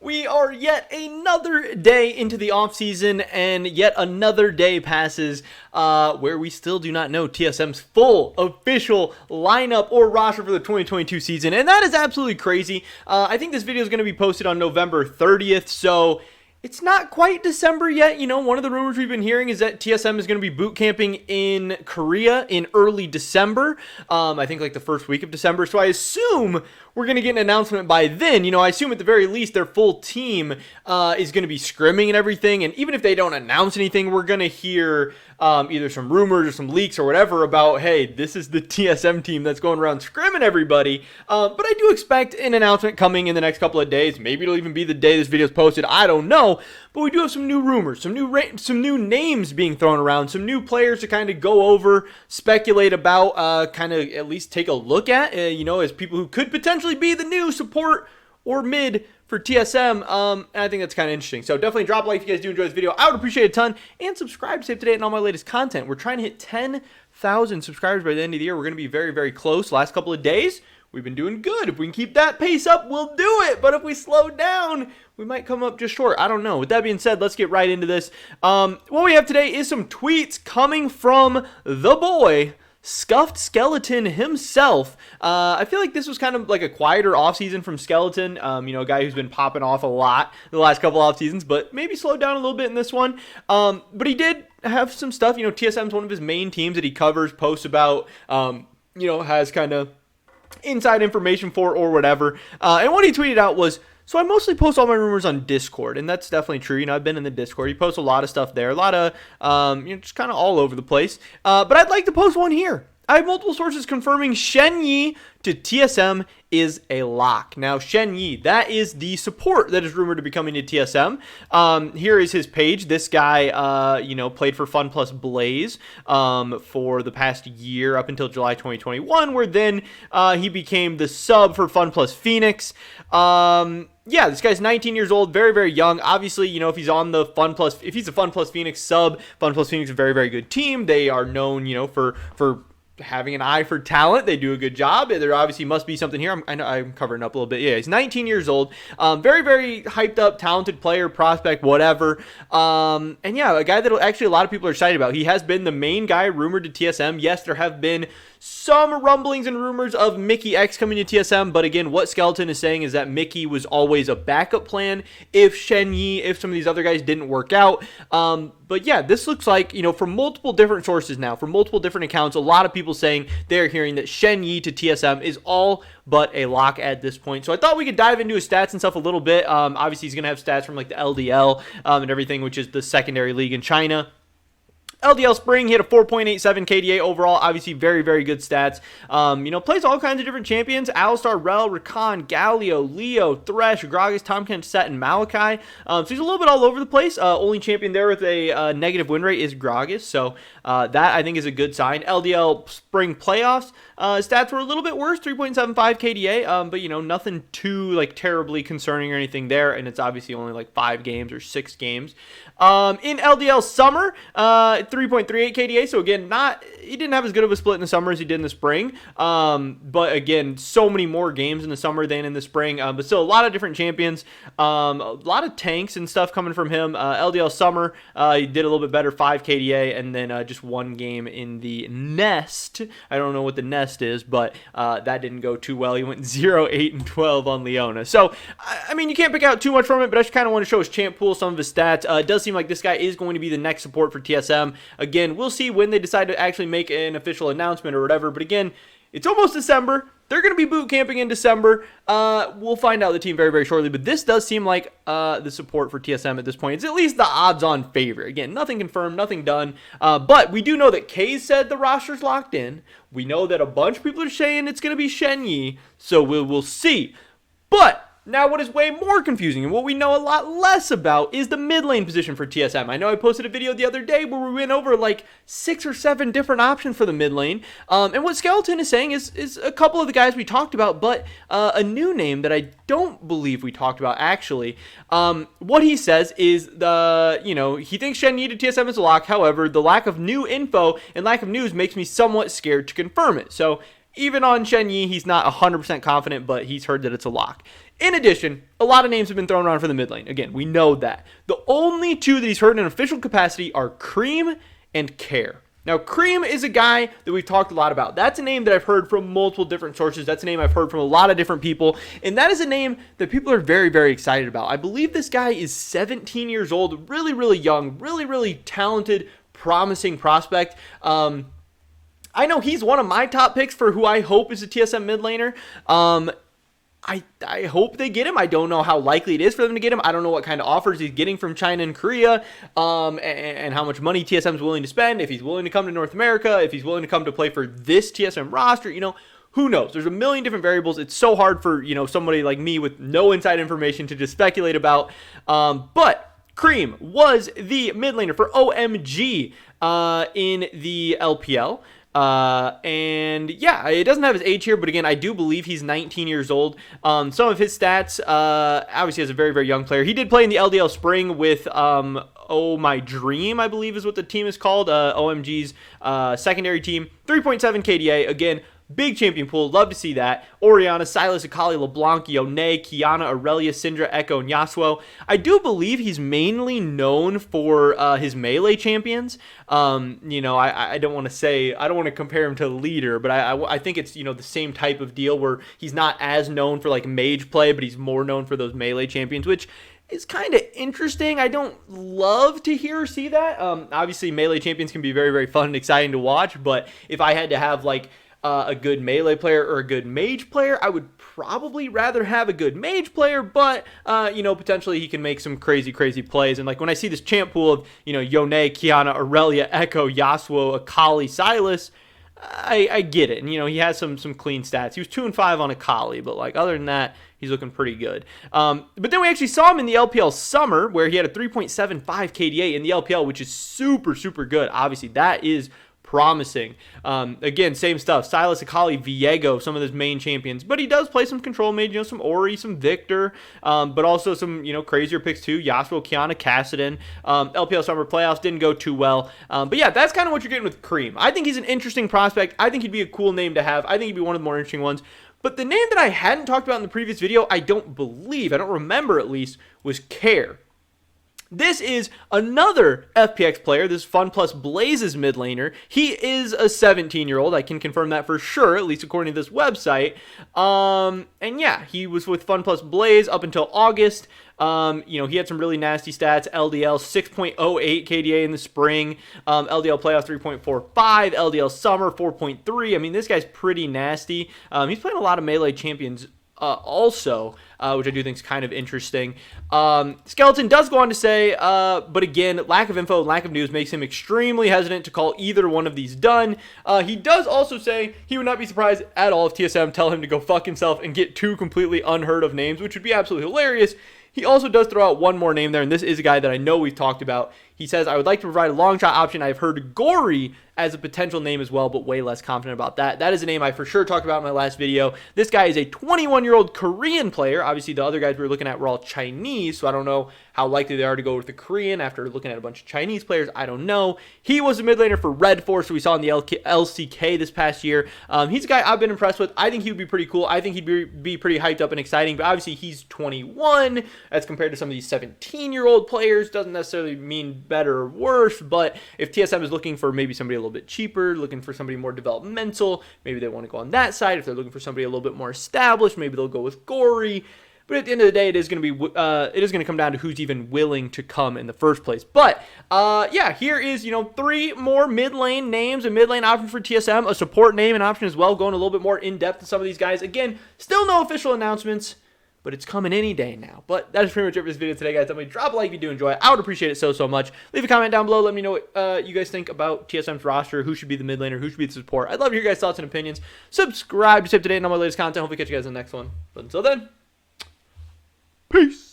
We are yet another day into the offseason, and yet another day passes where we still do not know TSM's full official lineup or roster for the 2022 season, and that is absolutely crazy. I think this video is going to be posted on November 30th, so it's not quite December yet. You know, one of the rumors we've been hearing is that TSM is going to be boot camping in Korea in early December. I think like the first week of December. So I assume we're going to get an announcement by then. You know, I assume at the very least their full team is going to be scrimming and everything. And even if they don't announce anything, we're going to hear either some rumors or some leaks or whatever about, hey, this is the TSM team that's going around scrimming everybody. But I do expect an announcement coming in the next couple of days. Maybe it'll even be the day this video is posted. I don't know. But we do have some new rumors, some new names being thrown around, some new players to kind of go over, speculate about, kind of at least take a look at, you know, as people who could potentially be the new support or mid for TSM. And I think that's kind of interesting. So definitely drop a like if you guys do enjoy this video. I would appreciate it a ton. And subscribe to stay up to date on all my latest content. We're trying to hit 10,000 subscribers by the end of the year. We're going to be very, very close. Last couple of days, we've been doing good. If we can keep that pace up, we'll do it. But if we slow down, we might come up just short. I don't know. With that being said, let's get right into this. What we have today is some tweets coming from the boy, Scuffed Skeleton himself. I feel like this was kind of like a quieter offseason from Skeleton. You know, a guy who's been popping off a lot the last couple off seasons, but maybe slowed down a little bit in this one. But he did have some stuff. You know, TSM's one of his main teams that he covers, posts about, you know, has kind of inside information for or whatever. And what he tweeted out was, so I mostly post all my rumors on Discord, and that's definitely true. You know, I've been in the Discord. He posts a lot of stuff there, a lot of, you know, just kind of all over the place. But I'd like to post one here. I have multiple sources confirming Shen Yi to TSM is a lock. Now, Shen Yi, that is the support that is rumored to be coming to TSM. Here is his page. This guy, you know, played for Fun Plus Blaze for the past year up until July 2021, where then he became the sub for Fun Plus Phoenix. Yeah, this guy's 19 years old, very, very young. Obviously, you know, if he's on the Fun Plus, if he's a Fun Plus Phoenix sub, Fun Plus Phoenix is a very, very good team. They are known, you know, for having an eye for talent. They do a good job. There obviously must be something here. I know I'm covering up a little bit. Yeah, he's 19 years old. Very, very hyped up, talented player, prospect, whatever. And yeah, a guy that actually a lot of people are excited about. He has been the main guy rumored to TSM. Yes, there have been some rumblings and rumors of Mickey X coming to TSM, but again, what Skeleton is saying is that Mickey was always a backup plan if Shen Yi, if some of these other guys didn't work out. But yeah, this looks like, you know, from multiple different sources now, from multiple different accounts, a lot of people saying they're hearing that Shen Yi to TSM is all but a lock at this point. So I thought we could dive into his stats and stuff a little bit. Obviously, he's going to have stats from like the LDL and everything, which is the secondary league in China. LDL Spring, he had a 4.87 KDA overall. Obviously, very, very good stats. You know, plays all kinds of different champions. Alistar, Rel, Rakan, Galio, Leo, Thresh, Gragas, Tomkin, Set, and Malachi. So he's a little bit all over the place. Only champion there with a negative win rate is Gragas. So that, I think, is a good sign. LDL Spring Playoffs. Stats were a little bit worse, 3.75 KDA. But, you know, nothing too, like, terribly concerning or anything there. And it's obviously only, like, 5 games or 6 games. In LDL Summer, 3.38 KDA, so again, he didn't have as good of a split in the summer as he did in the spring, but again, so many more games in the summer than in the spring, but still a lot of different champions, a lot of tanks and stuff coming from him. LDL Summer, he did a little bit better, 5 KDA, and then just one game in the Nest. I don't know what the Nest is, but that didn't go too well. He went 0, 8, and 12 on Leona. So, I mean, you can't pick out too much from it, but I just kind of want to show his champ pool, some of his stats. It does seem like this guy is going to be the next support for TSM. Again, we'll see when they decide to actually make an official announcement or whatever. But again, it's almost December. They're going to be boot camping in December. We'll find out the team very, very shortly. But this does seem like the support for TSM at this point. It's at least the odds-on favorite. Again, nothing confirmed, nothing done. But we do know that Kay said the roster's locked in. We know that a bunch of people are saying it's going to be Shen Yi. So we'll see. But now, what is way more confusing and what we know a lot less about is the mid lane position for TSM. I know I posted a video the other day where we went over like 6 or 7 different options for the mid lane. And what Skeleton is saying is a couple of the guys we talked about, but a new name that I don't believe we talked about actually. What he says is he thinks Shen Yi to TSM is a lock. However, the lack of new info and lack of news makes me somewhat scared to confirm it. So even on Shen Yi, he's not 100% confident, but he's heard that it's a lock. In addition, a lot of names have been thrown around for the mid lane. Again, we know that. The only two that he's heard in an official capacity are Cream and Care. Now, Cream is a guy that we've talked a lot about. That's a name that I've heard from multiple different sources. That's a name I've heard from a lot of different people. And that is a name that people are very, very excited about. I believe this guy is 17 years old, really, really young, really, really talented, promising prospect. I know he's one of my top picks for who I hope is a TSM mid laner. I hope they get him. I don't know how likely it is for them to get him. I don't know what kind of offers he's getting from China and Korea, and how much money TSM is willing to spend, if he's willing to come to North America, if he's willing to come to play for this TSM roster, who knows? There's a million different variables. It's so hard for, somebody like me with no inside information to just speculate about. But Cream was the mid laner for OMG in the LPL. And yeah, it doesn't have his age here, but again, I do believe he's 19 years old. Some of his stats, obviously as a very, very young player, he did play in the LDL Spring with, Oh My Dream, I believe is what the team is called, OMG's, secondary team, 3.7 KDA, again, big champion pool. Love to see that. Orianna, Silas, Akali, LeBlanc, Yone, Kiana, Aurelia, Syndra, Echo, and Yasuo. I do believe he's mainly known for his melee champions. I don't want to say, I don't want to compare him to Leader, but I think it's, the same type of deal where he's not as known for like mage play, but he's more known for those melee champions, which is kind of interesting. I don't love to hear or see that. Obviously, melee champions can be very, very fun and exciting to watch, but if I had to have like a good melee player or a good mage player, I would probably rather have a good mage player, but, potentially he can make some crazy, crazy plays. And like when I see this champ pool of, Yone, Kiana, Aurelia, Echo, Yasuo, Akali, Silas, I get it. And, he has some clean stats. He was 2-5 on Akali, but like other than that, he's looking pretty good. But then we actually saw him in the LPL Summer, where he had a 3.75 KDA in the LPL, which is super, super good. Obviously, that is promising. Again, same stuff. Silas, Akali, Viego, some of his main champions. But he does play some control mage, some Ori, some Victor, but also some, crazier picks too. Yasuo, Kiana, Kassadin. LPL Summer Playoffs didn't go too well. But yeah, that's kind of what you're getting with Cream. I think he's an interesting prospect. I think he'd be a cool name to have. I think he'd be one of the more interesting ones. But the name that I hadn't talked about in the previous video, I don't remember at least, was Care. This is another FPX player. This is Fun Plus Blaze's mid laner. He is a 17-year-old. I can confirm that for sure, at least according to this website. And yeah, he was with Fun Plus Blaze up until August. He had some really nasty stats. LDL 6.08 KDA in the spring. LDL playoff 3.45. LDL summer 4.3. I mean, this guy's pretty nasty. He's playing a lot of melee champions also, which I do think is kind of interesting. Skeleton does go on to say, but again, lack of info and lack of news makes him extremely hesitant to call either one of these done. He does also say he would not be surprised at all if TSM tell him to go fuck himself and get two completely unheard of names, which would be absolutely hilarious. He also does throw out one more name there, and this is a guy that I know we've talked about. He says, I would like to provide a long shot option. I've heard Gory as a potential name as well, but way less confident about that. That is a name I for sure talked about in my last video. This guy is a 21-year-old Korean player. Obviously, the other guys we were looking at were all Chinese, so I don't know how likely they are to go with the Korean after looking at a bunch of Chinese players. I don't know. He was a mid laner for Red Force, so we saw in the LCK this past year. He's a guy I've been impressed with. I think he would be pretty cool. I think he'd be pretty hyped up and exciting, but obviously he's 21 as compared to some of these 17-year-old players. Doesn't necessarily mean better or worse, but if TSM is looking for maybe somebody a little bit cheaper, looking for somebody more developmental, maybe they want to go on that side. If they're looking for somebody a little bit more established, maybe they'll go with Gory. But at the end of the day, it is going to come down to who's even willing to come in the first place. But yeah, here is 3 more mid lane names and mid lane options for TSM, a support name and option as well, going a little bit more in depth to some of these guys. Again, still no official announcements, but it's coming any day now. But that is pretty much it for this video today, guys. Definitely drop a like if you do enjoy it. I would appreciate it so much. Leave a comment down below. Let me know what you guys think about TSM's roster, who should be the mid laner, who should be the support. I'd love to hear your guys' thoughts and opinions. Subscribe to stay up to date on all my latest content. Hopefully catch you guys in the next one. But until then, peace.